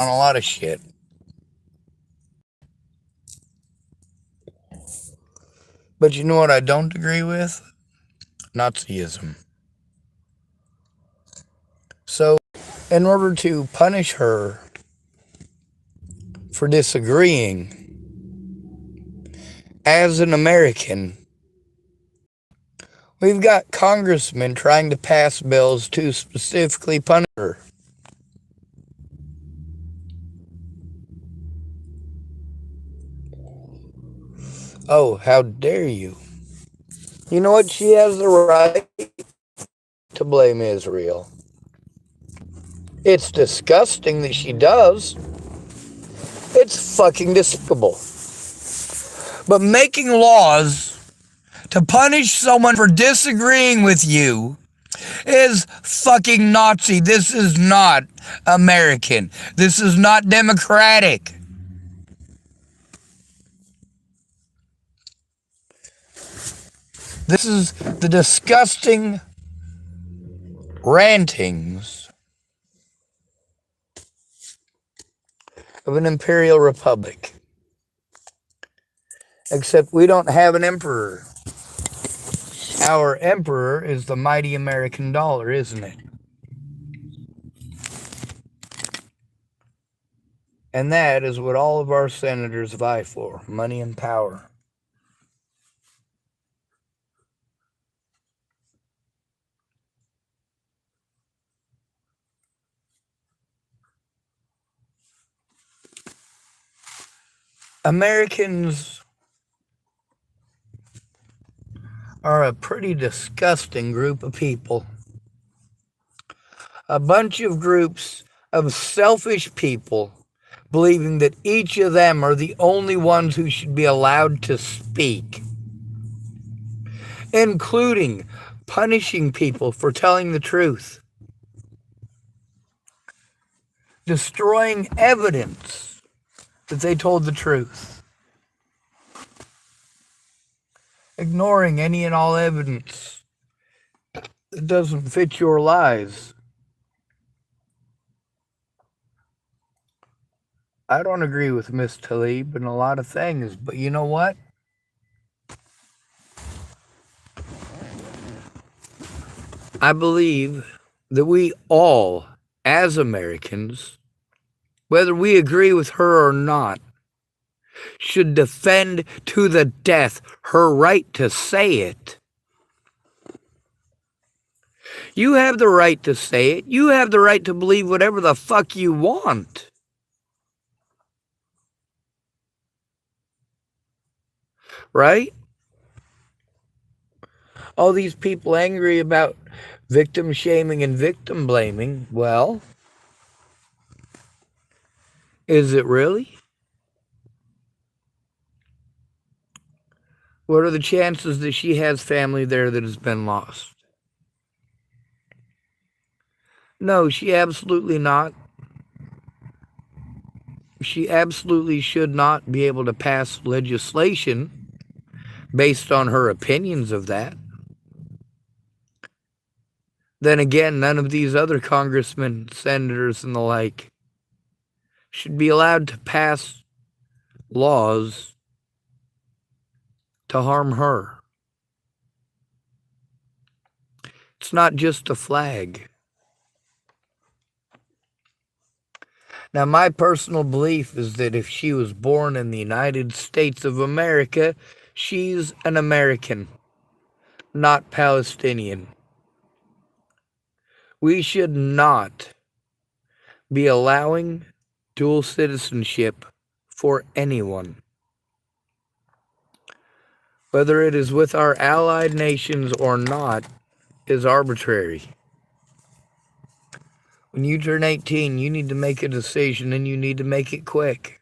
on a lot of shit. But you know what I don't agree with? Nazism. So, in order to punish her for disagreeing, as an American, we've got congressmen trying to pass bills to specifically punish her. Oh, how dare you? You know what? She has the right to blame Israel. It's disgusting that she does. It's fucking despicable. But making laws to punish someone for disagreeing with you is fucking Nazi. This is not American. This is not democratic. This is the disgusting rantings of an imperial republic. Except we don't have an emperor. Our emperor is the mighty American dollar, isn't it? And that is what all of our senators vie for, money and power. Americans are a pretty disgusting group of people. A bunch of groups of selfish people believing that each of them are the only ones who should be allowed to speak, including punishing people for telling the truth, destroying evidence that they told the truth, ignoring any and all evidence that doesn't fit your lies. I don't agree with Miss Tlaib in a lot of things, but you know what? I believe that we all, as Americans, whether we agree with her or not, should defend to the death her right to say it. You have the right to say it. You have the right to believe whatever the fuck you want. Right? All these people angry about victim shaming and victim blaming. Well, is it really? What are the chances that she has family there that has been lost? No, she absolutely not. She absolutely should not be able to pass legislation based on her opinions of that. Then again, none of these other congressmen, senators, and the like should be allowed to pass laws to harm her. It's not just a flag. Now, my personal belief is that if she was born in the United States of America, she's an American, not Palestinian. We should not be allowing dual citizenship for anyone. Whether it is with our allied nations or not is arbitrary. When you turn 18, you need to make a decision, and you need to make it quick.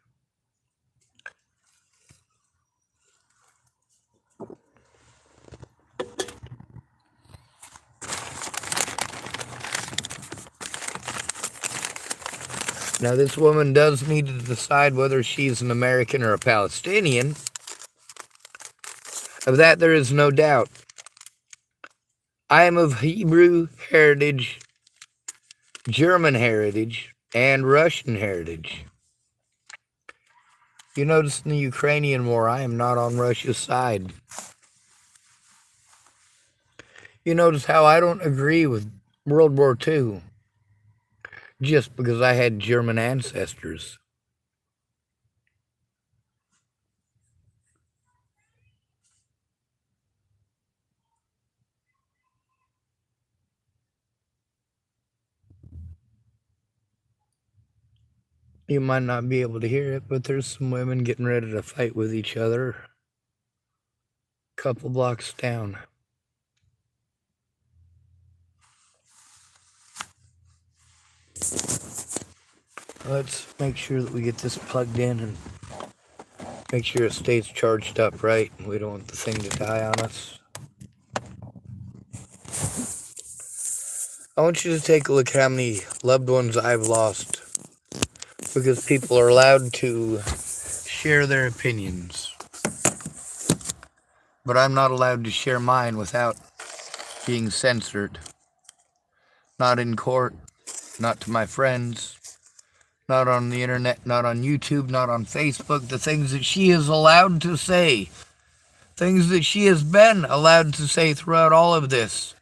Now, this woman does need to decide whether she's an American or a Palestinian. Of that, there is no doubt. I am of Hebrew heritage, German heritage, and Russian heritage. You notice in the Ukrainian war, I am not on Russia's side. You notice how I don't agree with World War II just because I had German ancestors. You might not be able to hear it, but there's some women getting ready to fight with each other a couple blocks down. Let's make sure that we get this plugged in and make sure it stays charged up right. We don't want the thing to die on us. I want you to take a look at how many loved ones I've lost because people are allowed to share their opinions. But I'm not allowed to share mine without being censored. Not in court, not to my friends, not on the internet, not on YouTube, not on Facebook. The things that she is allowed to say, things that she has been allowed to say throughout all of this,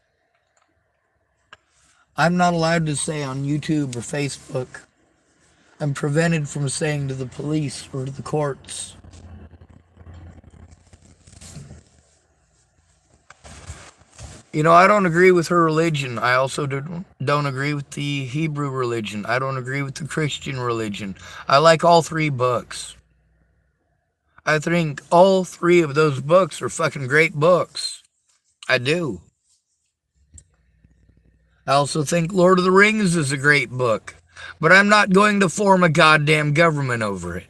I'm not allowed to say on YouTube or Facebook. I'm prevented from saying to the police or to the courts. You know, I don't agree with her religion. I also don't agree with the Hebrew religion. I don't agree with the Christian religion. I like all three books. I think all three of those books are fucking great books. I do. I also think Lord of the Rings is a great book. But I'm not going to form a goddamn government over it.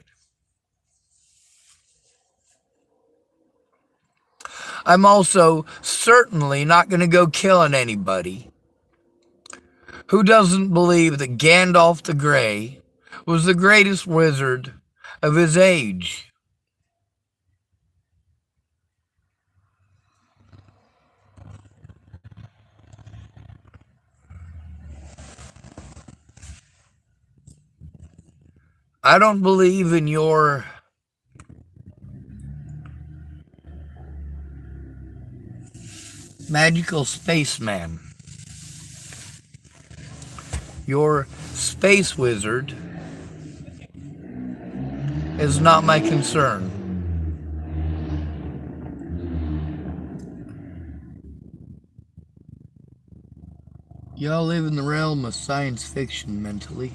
I'm also certainly not going to go killing anybody who doesn't believe that Gandalf the Grey was the greatest wizard of his age. I don't believe in your magical spaceman. Your space wizard is not my concern. Y'all live in the realm of science fiction mentally.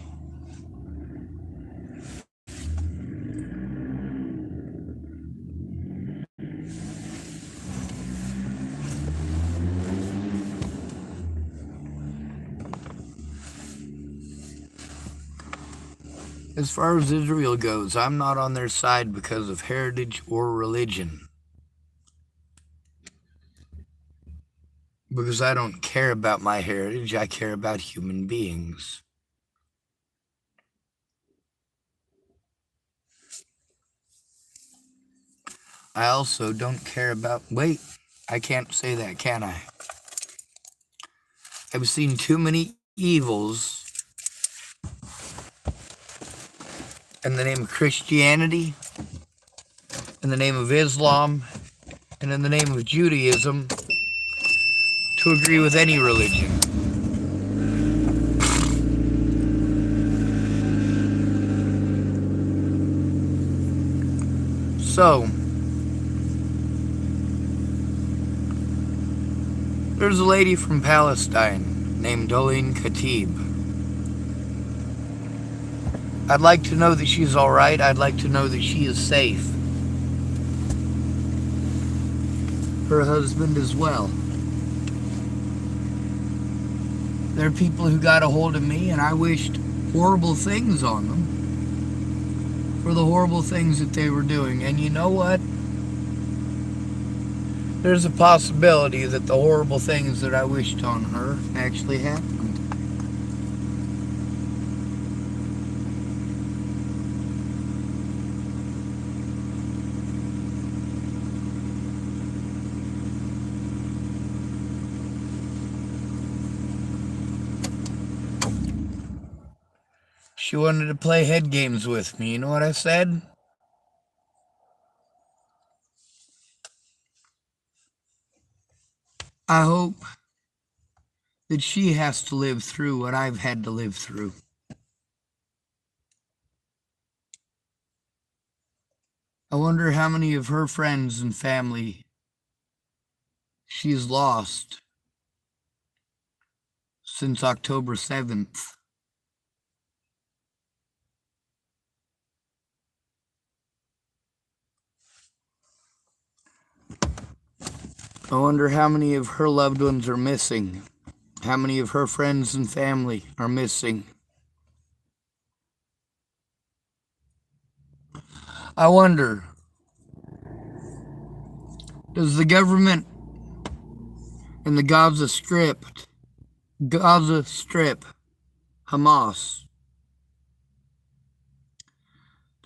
As far as Israel goes, I'm not on their side because of heritage or religion. Because I don't care about my heritage, I care about human beings. I also don't care about... Wait, I can't say that, can I? I've seen too many evils in the name of Christianity, in the name of Islam, and in the name of Judaism to agree with any religion. So, there's a lady from Palestine named Dolene Khatib. I'd like to know that she's all right. I'd like to know that she is safe. Her husband as well. There are people who got a hold of me and I wished horrible things on them for the horrible things that they were doing. And you know what? There's a possibility that the horrible things that I wished on her actually happened. She wanted to play head games with me. You know what I said? I hope that she has to live through what I've had to live through. I wonder how many of her friends and family she's lost since October 7th. I wonder how many of her loved ones are missing. How many of her friends and family are missing. I wonder, does the government in the Gaza Strip, Hamas,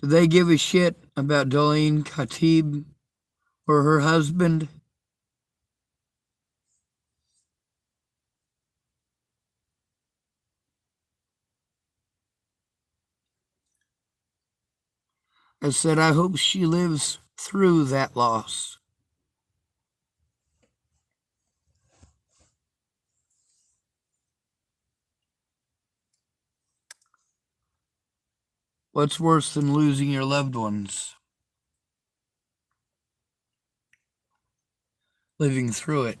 do they give a shit about Dolene Khatib or her husband? I said, I hope she lives through that loss. What's worse than losing your loved ones? Living through it.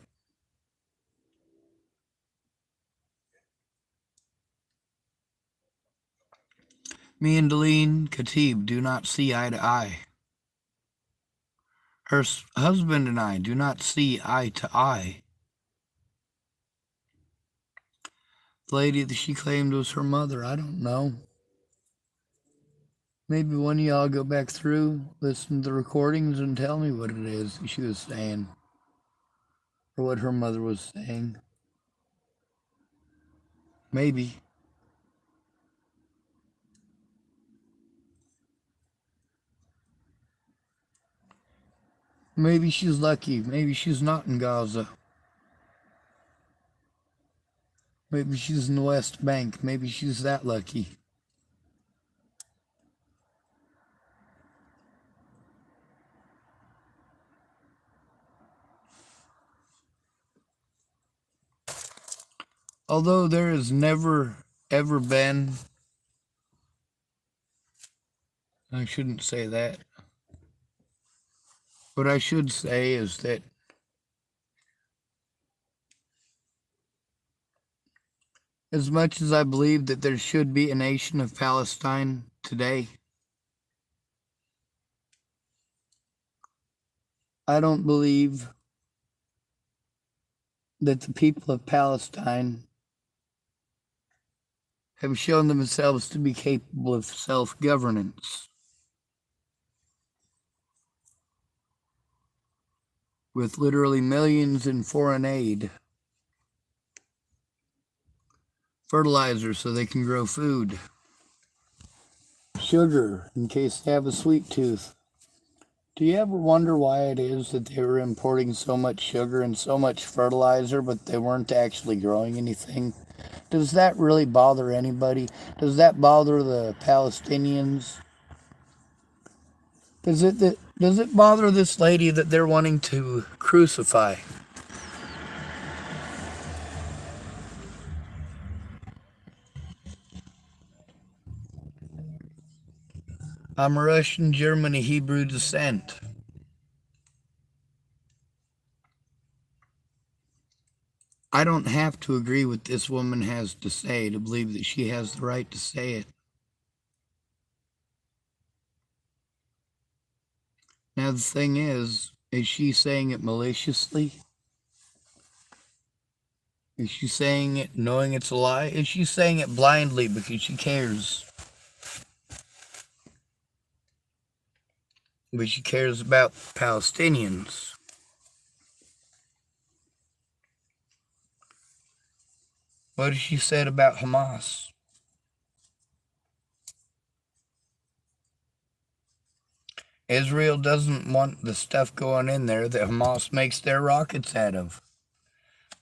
Me and Dolene Khatib do not see eye to eye. Her husband and I do not see eye to eye. The lady that she claimed was her mother, I don't know. Maybe one of y'all go back through, listen to the recordings, and tell me what it is she was saying. Or what her mother was saying. Maybe. Maybe she's lucky. Maybe she's not in Gaza. Maybe she's in the West Bank. Maybe she's that lucky. Although there has never, ever been, I shouldn't say that. What I should say is that as much as I believe that there should be a nation of Palestine today, I don't believe that the people of Palestine have shown themselves to be capable of self-governance. With literally millions in foreign aid, fertilizer so they can grow food, sugar in case they have a sweet tooth. Do you ever wonder why it is that they were importing so much sugar and so much fertilizer, but they weren't actually growing anything? Does that really bother anybody? Does that bother the Palestinians? Does it bother this lady that they're wanting to crucify? I'm Russian, German, Hebrew descent. I don't have to agree with this woman has to say to believe that she has the right to say it. Now the thing is she saying it maliciously? Is she saying it knowing it's a lie? Is she saying it blindly because she cares? But she cares about Palestinians. What has she said about Hamas? Israel doesn't want the stuff going in there that Hamas makes their rockets out of,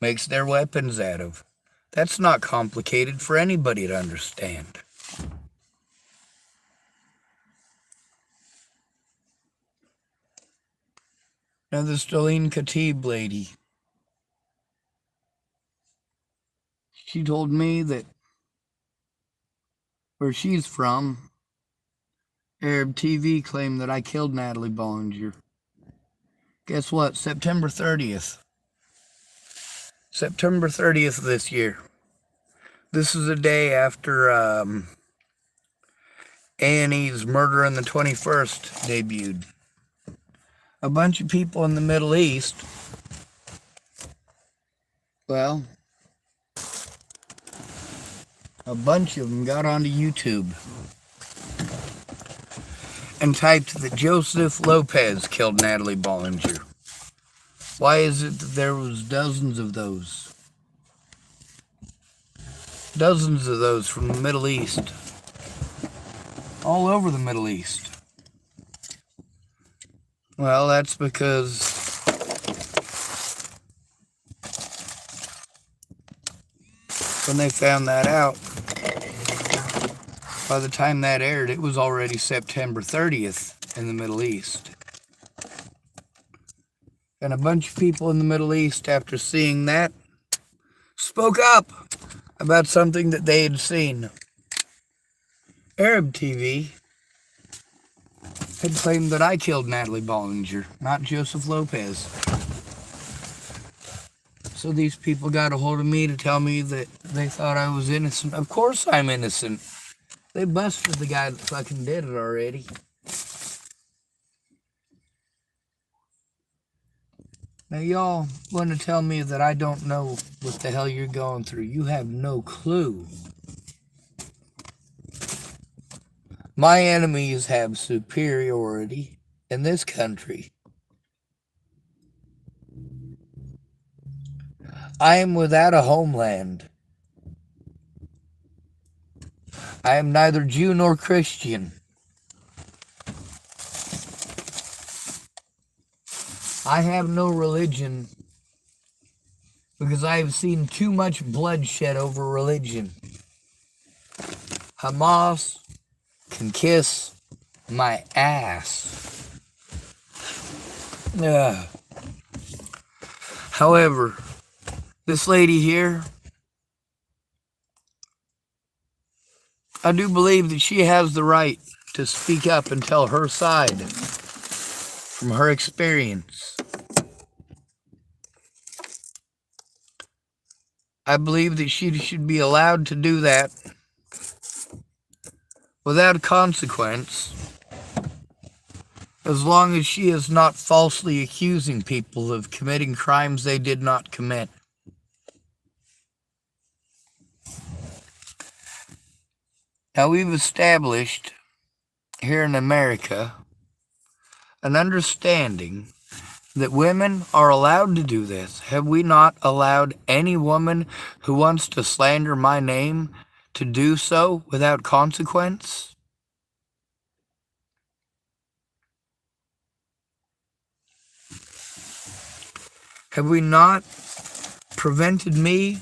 makes their weapons out of. That's not complicated for anybody to understand. Now, the Stalin Khatib lady, she told me that where she's from, Arab TV claimed that I killed Natalie Bollinger. Guess what? September 30th. September 30th of this year. This is a day after A&E's Murder on the 21st debuted. A bunch of people in the Middle East, well, a bunch of them got onto YouTube and typed that Joseph Lopez killed Natalie Bollinger. Why is it that there was dozens of those? Dozens of those from the Middle East. All over the Middle East. Well, that's because when they found that out, by the time that aired, it was already September 30th in the Middle East. And a bunch of people in the Middle East, after seeing that, spoke up about something that they had seen. Arab TV had claimed that I killed Natalie Bollinger, not Joseph Lopez. So these people got a hold of me to tell me that they thought I was innocent. Of course I'm innocent. They busted the guy that fucking did it already. Now y'all want to tell me that I don't know what the hell you're going through. You have no clue. My enemies have superiority in this country. I am without a homeland. I am neither Jew nor Christian. I have no religion because I have seen too much bloodshed over religion. Hamas can kiss my ass. However, this lady here, I do believe that she has the right to speak up and tell her side from her experience. I believe that she should be allowed to do that without consequence, as long as she is not falsely accusing people of committing crimes they did not commit. Now, we've established here in America an understanding that women are allowed to do this. Have we not allowed any woman who wants to slander my name to do so without consequence? Have we not prevented me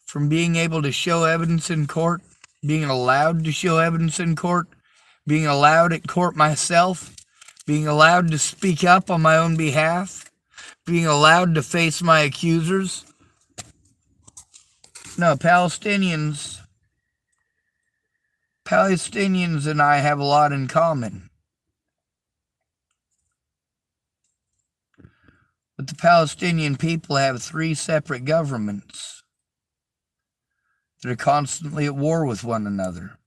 from being able to show evidence in court, being allowed to show evidence in court, being allowed at court myself, being allowed to speak up on my own behalf, being allowed to face my accusers? No, Palestinians and I have a lot in common. But the Palestinian people have 3 separate governments that are constantly at war with one another.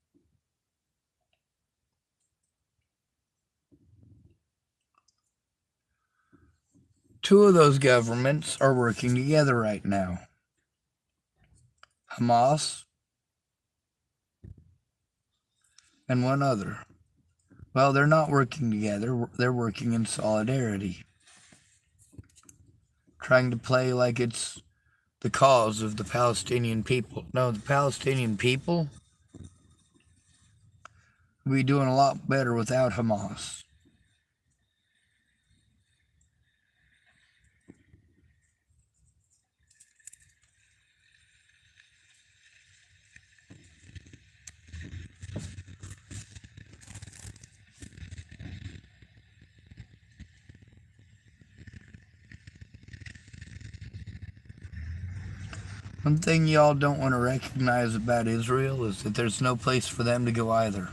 Two of those governments are working together right now. Hamas and one other. Well, they're not working together. They're working in solidarity, trying to play like it's the cause of the Palestinian people. No, the Palestinian people would be doing a lot better without Hamas. One thing y'all don't want to recognize about Israel is that there's no place for them to go either.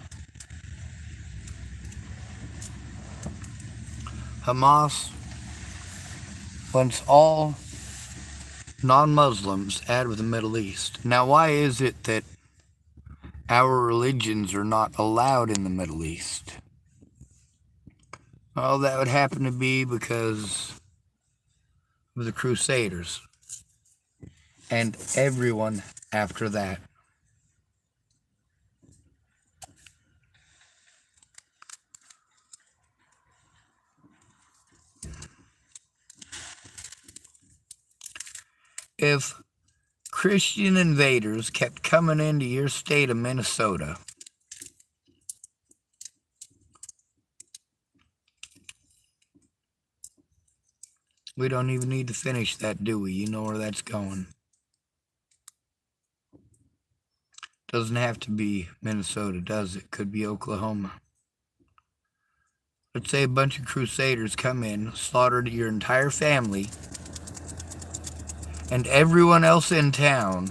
Hamas wants all non-Muslims out of the Middle East. Now, why is it that our religions are not allowed in the Middle East? Well, that would happen to be because of the Crusaders and everyone after that. If Christian invaders kept coming into your state of Minnesota, we don't even need to finish that, do we? You know where that's going. Doesn't have to be Minnesota, does it? Could be Oklahoma. Let's say a bunch of Crusaders come in, slaughtered your entire family, and everyone else in town.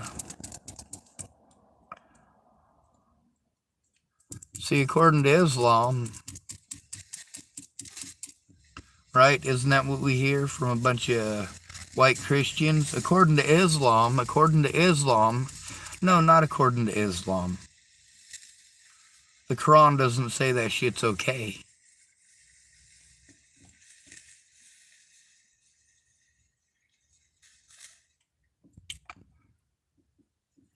See, according to Islam, right? Isn't that what we hear from a bunch of white Christians? According to Islam, no, not according to Islam. The Quran doesn't say that shit's okay.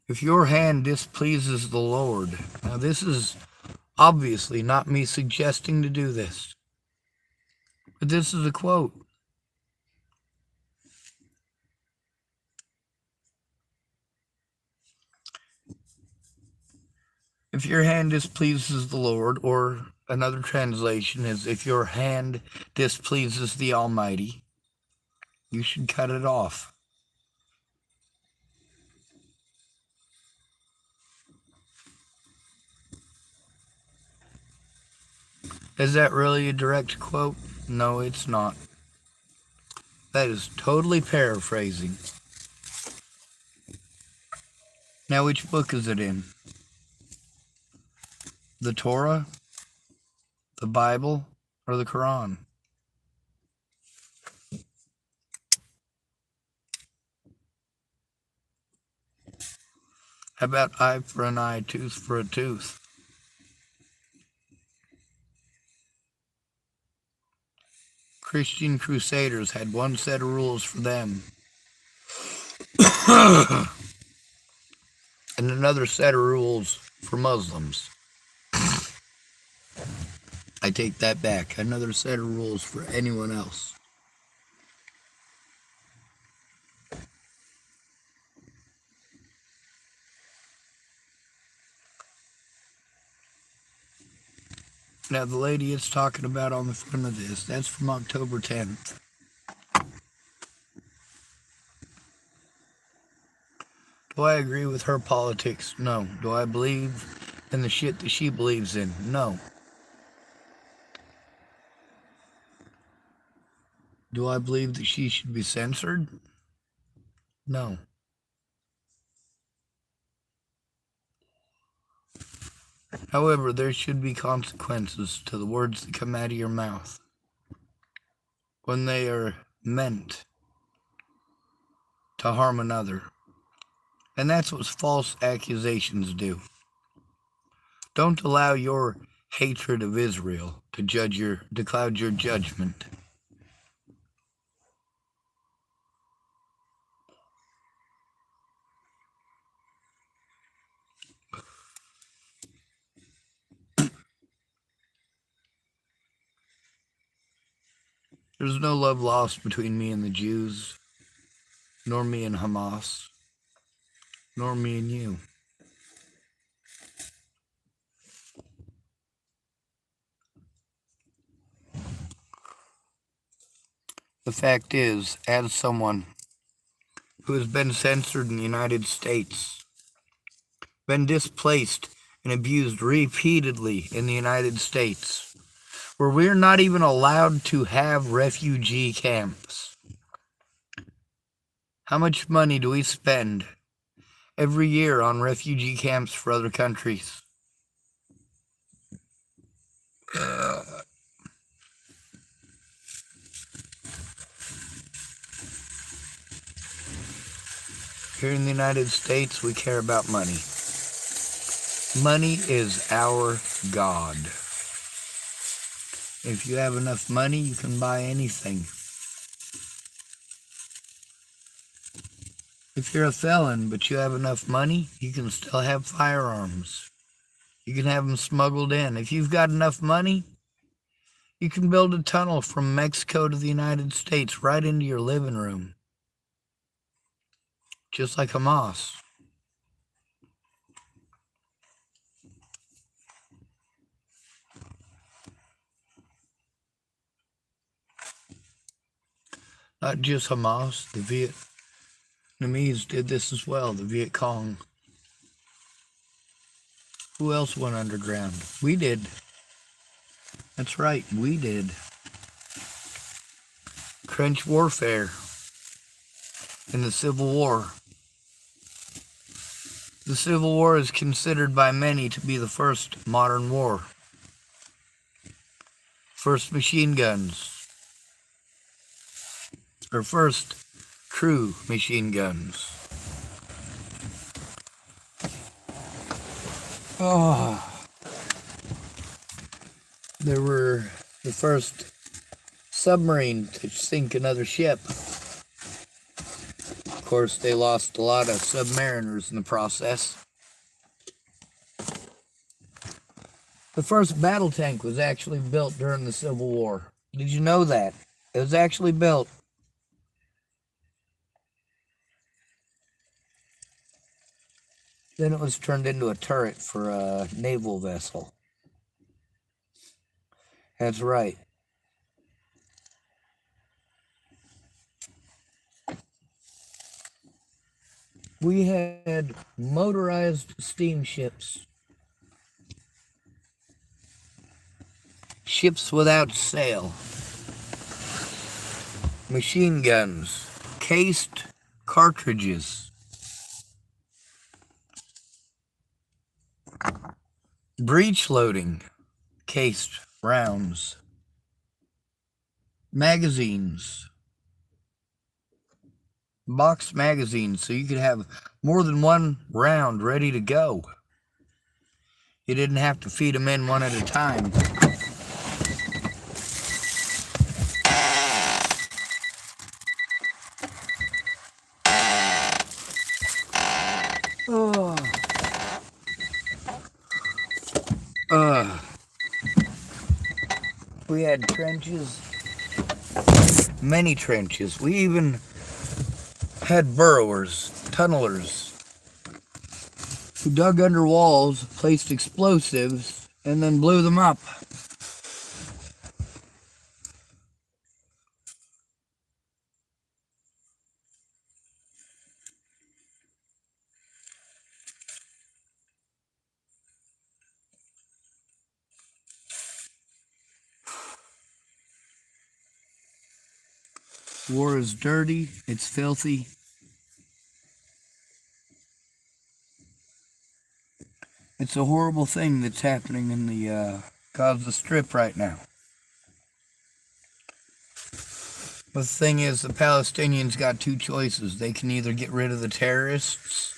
If your hand displeases the Lord, now this is obviously not me suggesting to do this, but this is a quote. If your hand displeases the Lord, or another translation is, if your hand displeases the Almighty, you should cut it off. Is that really a direct quote? No, it's not. That is totally paraphrasing. Now, which book is it in? The Torah, the Bible, or the Quran? How about eye for an eye, tooth for a tooth? Christian Crusaders had one set of rules for them. And another set of rules for Muslims. I take that back. Another set of rules for anyone else. Now, the lady it's talking about on the front of this, that's from October 10th. Do I agree with her politics? No. Do I believe in the shit that she believes in? No. Do I believe that she should be censored? No. However, there should be consequences to the words that come out of your mouth when they are meant to harm another. And that's what false accusations do. Don't allow your hatred of Israel to cloud your judgment. There's no love lost between me and the Jews, nor me and Hamas, nor me and you. The fact is, as someone who has been censored in the United States, been displaced and abused repeatedly in the United States, where we're not even allowed to have refugee camps. How much money do we spend every year on refugee camps for other countries. Here in the United States, we care about money. Money is our God. If you have enough money, you can buy anything. If you're a felon, but you have enough money, you can still have firearms. You can have them smuggled in. If you've got enough money, you can build a tunnel from Mexico to the United States right into your living room. Just like Hamas. Not just Hamas, the Vietnamese did this as well, the Viet Cong. Who else went underground? We did. That's right, we did. Trench warfare in the Civil War. The Civil War is considered by many to be the first modern war. First machine guns. Or first true machine guns. There were the first submarine to sink another ship. Of course, they lost a lot of submariners in the process. The first battle tank was actually built during the Civil War. Did you know that? It was actually built. Then it was turned into a turret for a naval vessel. That's right. We had motorized steamships. Ships without sail. Machine guns. Cased cartridges. Breech loading. Cased rounds. Magazines. Box magazines, so you could have more than one round ready to go. You didn't have to feed them in one at a time. We had trenches, many trenches. We even had burrowers, tunnelers, who dug under walls, placed explosives, and then blew them up. War is dirty, it's filthy. It's a horrible thing that's happening in the Gaza Strip right now. But the thing is, the Palestinians got two choices. They can either get rid of the terrorists,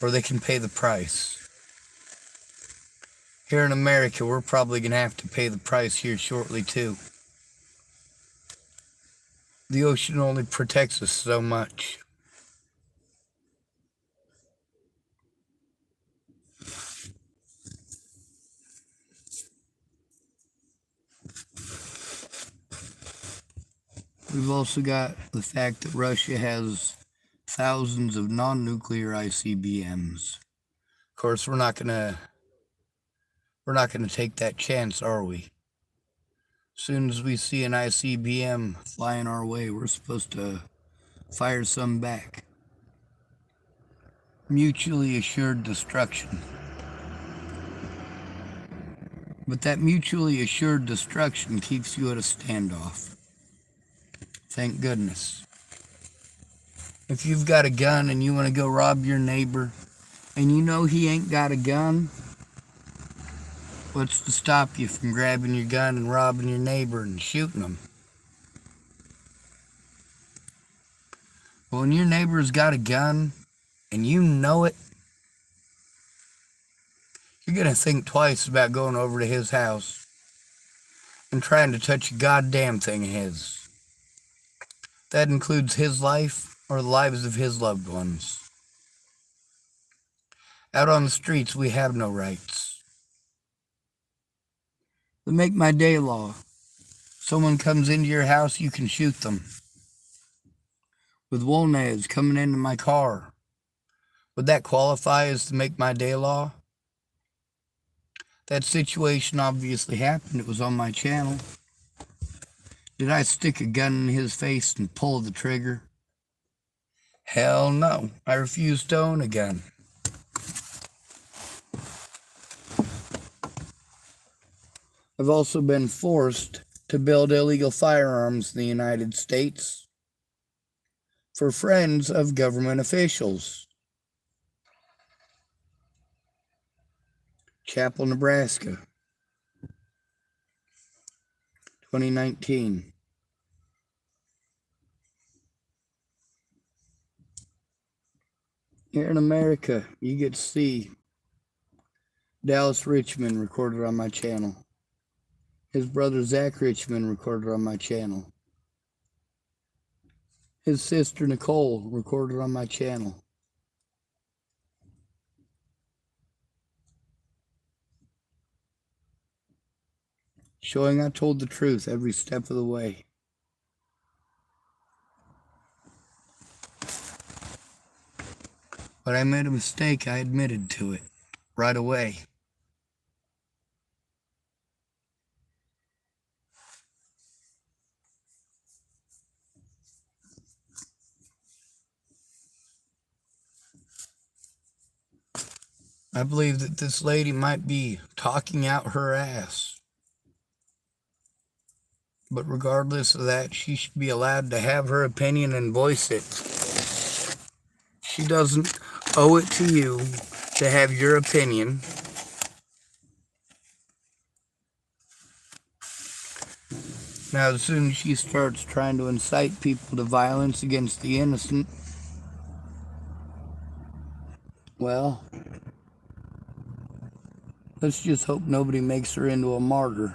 or they can pay the price. Here in America, we're probably going to have to pay the price here shortly, too. The ocean only protects us so much. We've also got the fact that Russia has thousands of non-nuclear ICBMs. Of course, we're not gonna take that chance, are we? As soon as we see an ICBM flying our way, we're supposed to fire some back. Mutually assured destruction. But that mutually assured destruction keeps you at a standoff. Thank goodness. If you've got a gun and you want to go rob your neighbor and you know he ain't got a gun, what's to stop you from grabbing your gun and robbing your neighbor and shooting him? But when your neighbor's got a gun and you know it, you're going to think twice about going over to his house and trying to touch a goddamn thing of his. That includes his life or the lives of his loved ones. Out on the streets, we have no rights. The Make My Day law. Someone comes into your house, you can shoot them. With Wolnez coming into my car, would that qualify as the Make My Day law? That situation obviously happened. It was on my channel. Did I stick a gun in his face and pull the trigger? Hell no. I refuse to own a gun. I've also been forced to build illegal firearms in the United States for friends of government officials. Chapel, Nebraska, 2019. Here in America, you get to see Dallas Richmond recorded on my channel. His brother Zach Richmond recorded on my channel. His sister Nicole recorded on my channel. Showing I told the truth every step of the way. But I made a mistake, I admitted to it right away. I believe that this lady might be talking out her ass. But regardless of that, she should be allowed to have her opinion and voice it. She doesn't owe it to you to have your opinion. Now, as soon as she starts trying to incite people to violence against the innocent, well, let's just hope nobody makes her into a martyr.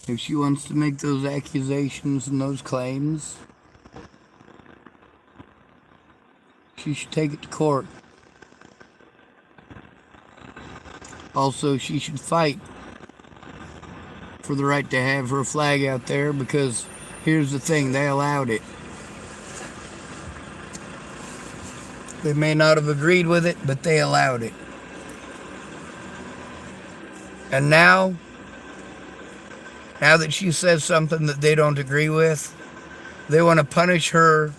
If she wants to make those accusations and those claims, she should take it to court. Also, she should fight for the right to have her flag out there, because here's the thing, they allowed it. They may not have agreed with it, but they allowed it. And now that she says something that they don't agree with, they want to punish her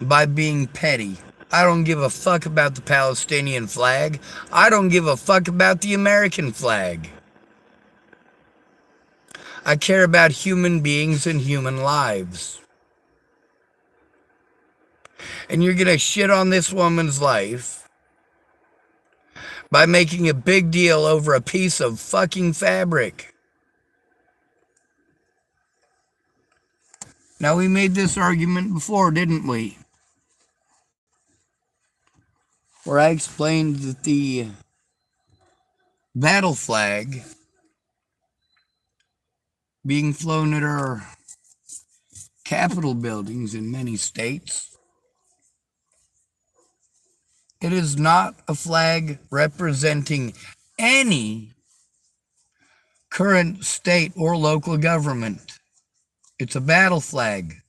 by being petty. I don't give a fuck about the Palestinian flag. I don't give a fuck about the American flag. I care about human beings and human lives. And you're going to shit on this woman's life by making a big deal over a piece of fucking fabric. Now, we made this argument before, didn't we? Where I explained that the battle flag being flown at our Capitol buildings in many states, it is not a flag representing any current state or local government. It's a battle flag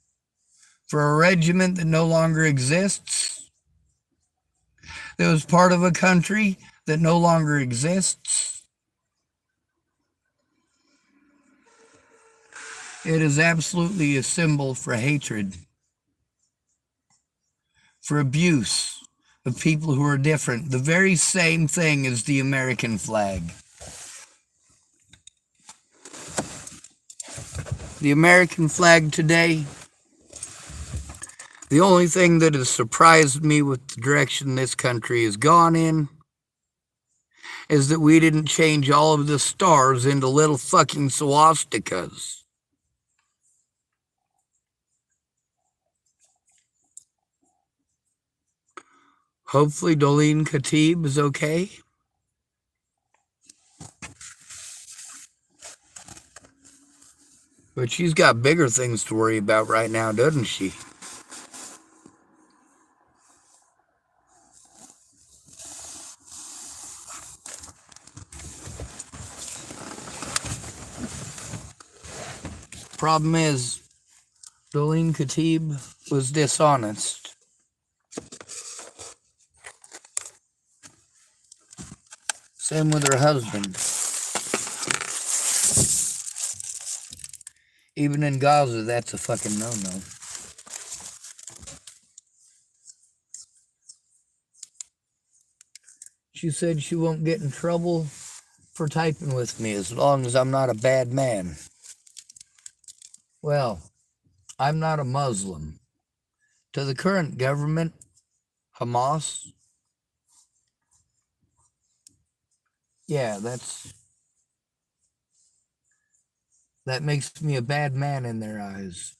for a regiment that no longer exists, that was part of a country that no longer exists. It is absolutely a symbol for hatred, for abuse of people who are different. The very same thing as the American flag. The American flag today, the only thing that has surprised me with the direction this country has gone in is that we didn't change all of the stars into little fucking swastikas. Hopefully Dolene Khatib is okay. But she's got bigger things to worry about right now, doesn't she? Problem is, Dolene Khatib was dishonest. Same with her husband. Even in Gaza, that's a fucking no-no. She said she won't get in trouble for typing with me as long as I'm not a bad man. Well, I'm not a Muslim. To the current government, Hamas, yeah, that makes me a bad man in their eyes.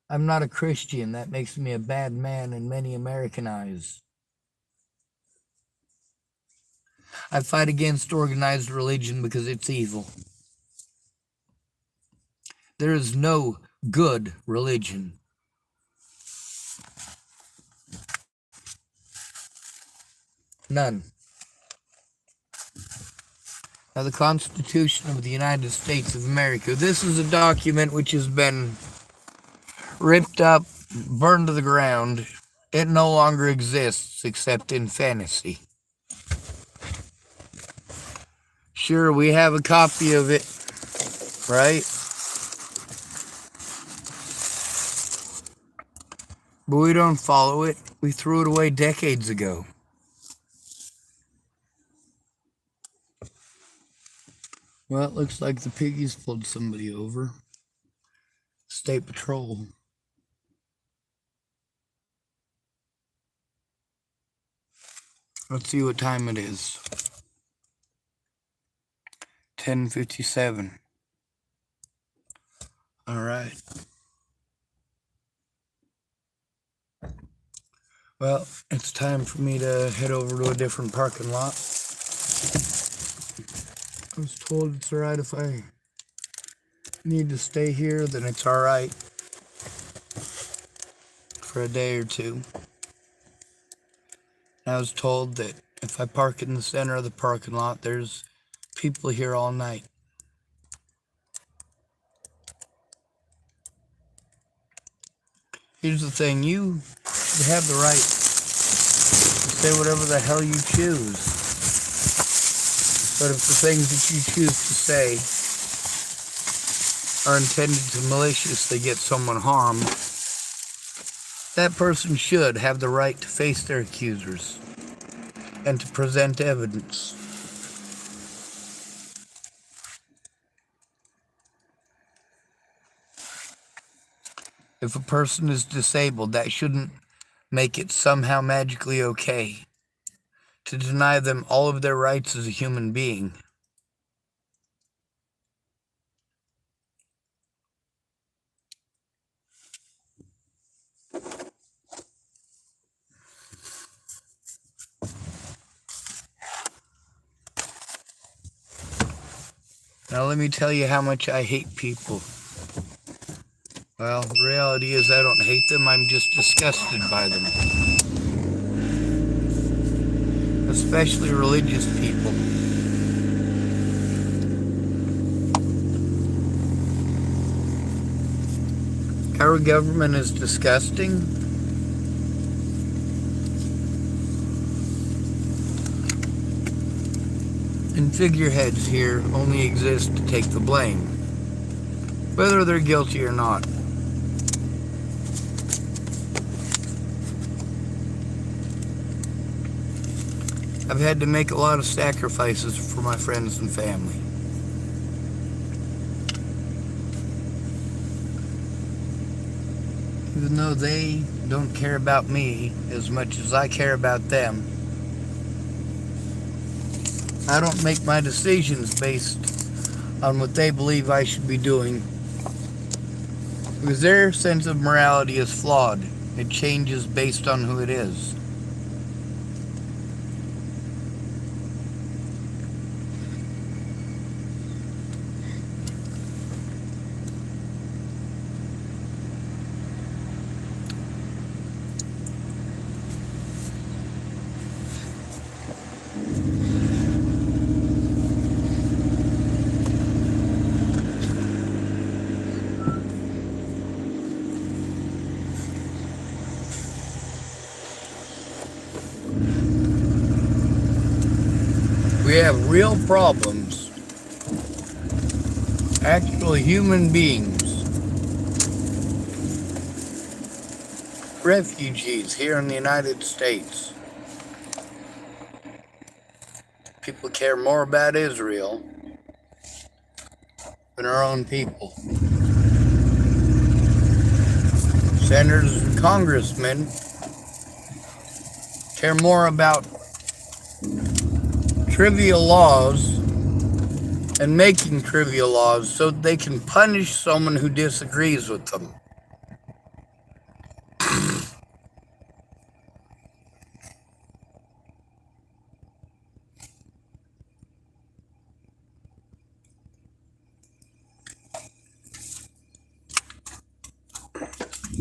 I'm not a Christian. That makes me a bad man in many American eyes. I fight against organized religion because it's evil. There is no good religion. None. Now, the Constitution of the United States of America. This is a document which has been ripped up, burned to the ground. It no longer exists except in fantasy. Sure, we have a copy of it, right? But we don't follow it. We threw it away decades ago. Well, it looks like the piggies pulled somebody over. State Patrol. Let's see what time it is. 10:57. All right. Well, it's time for me to head over to a different parking lot. I was told it's alright if I need to stay here, then it's alright for a day or two. I was told that if I park in the center of the parking lot, there's people here all night. Here's the thing, you have the right to say whatever the hell you choose. But if the things that you choose to say are intended to maliciously get someone harmed, that person should have the right to face their accusers and to present evidence. If a person is disabled, that shouldn't make it somehow magically okay to deny them all of their rights as a human being. Now let me tell you how much I hate people. Well, the reality is I don't hate them, I'm just disgusted by them. Especially religious people. Our government is disgusting. And figureheads here only exist to take the blame, whether they're guilty or not. I've had to make a lot of sacrifices for my friends and family. Even though they don't care about me as much as I care about them, I don't make my decisions based on what they believe I should be doing, because their sense of morality is flawed. It changes based on who it is. We have real problems. Actual human beings. Refugees here in the United States. People care more about Israel than our own people. Senators and congressmen care more about trivial laws and making trivial laws so they can punish someone who disagrees with them.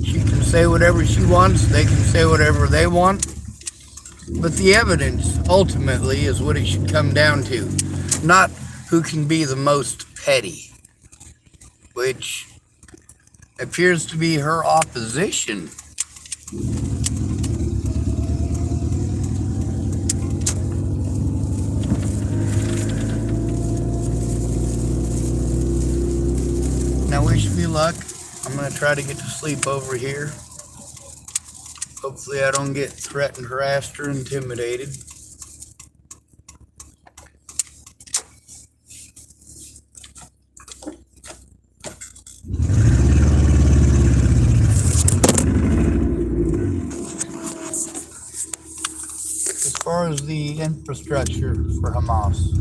She can say whatever she wants, they can say whatever they want, but the evidence ultimately is what it should come down to, not who can be the most petty, which appears to be her opposition. Now wish me luck. I'm going to try to get to sleep over here. Hopefully I don't get threatened, harassed, or intimidated. As far as the infrastructure for Hamas,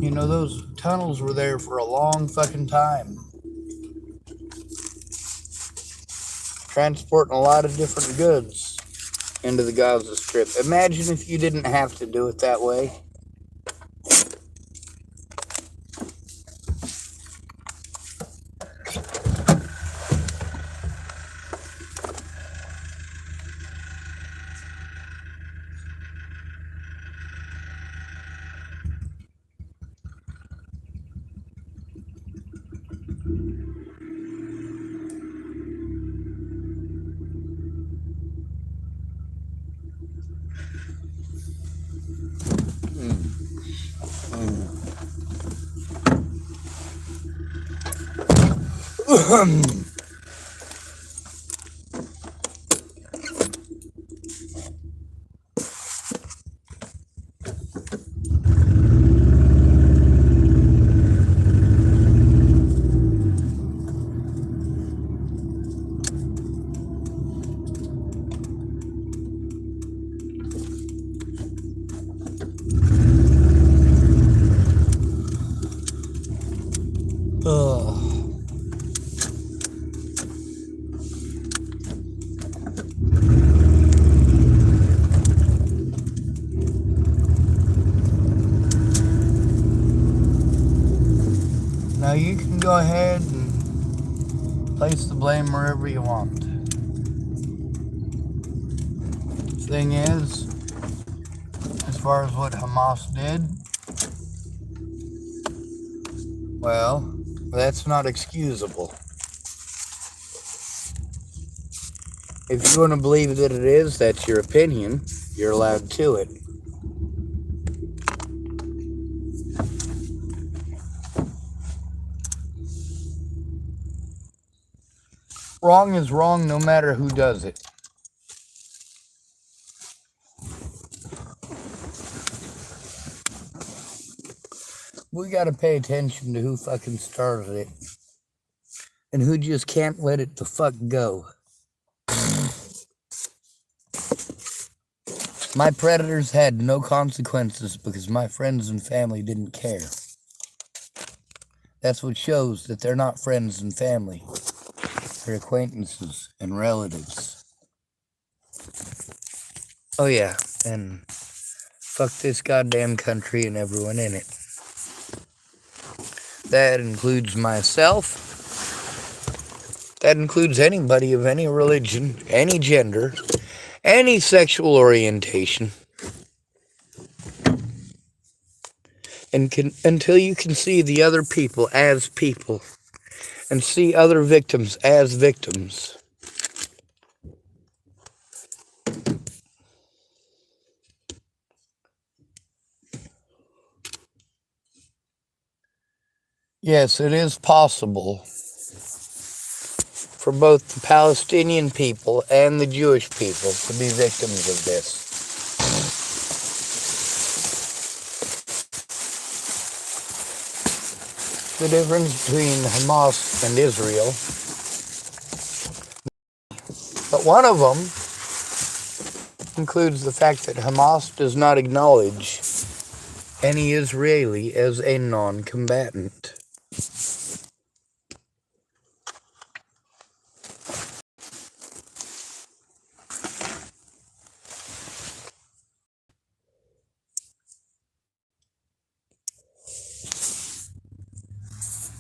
you know, those tunnels were there for a long fucking time. Transporting a lot of different goods into the Gaza Strip. Imagine if you didn't have to do it that way. Now you can go ahead and place the blame wherever you want. Thing is, as far as what Hamas did, well, that's not excusable. If you want to believe that it is, that's your opinion. You're allowed to it. Wrong is wrong no matter who does it. We gotta pay attention to who fucking started it. And who just can't let it the fuck go. My predators had no consequences because my friends and family didn't care. That's what shows that they're not friends and family. They're acquaintances and relatives. Oh yeah, and fuck this goddamn country and everyone in it. That includes myself. That includes anybody of any religion, any gender, any sexual orientation. And until you can see the other people as people and see other victims as victims. Yes, it is possible for both the Palestinian people and the Jewish people to be victims of this. The difference between Hamas and Israel. But one of them includes the fact that Hamas does not acknowledge any Israeli as a non-combatant.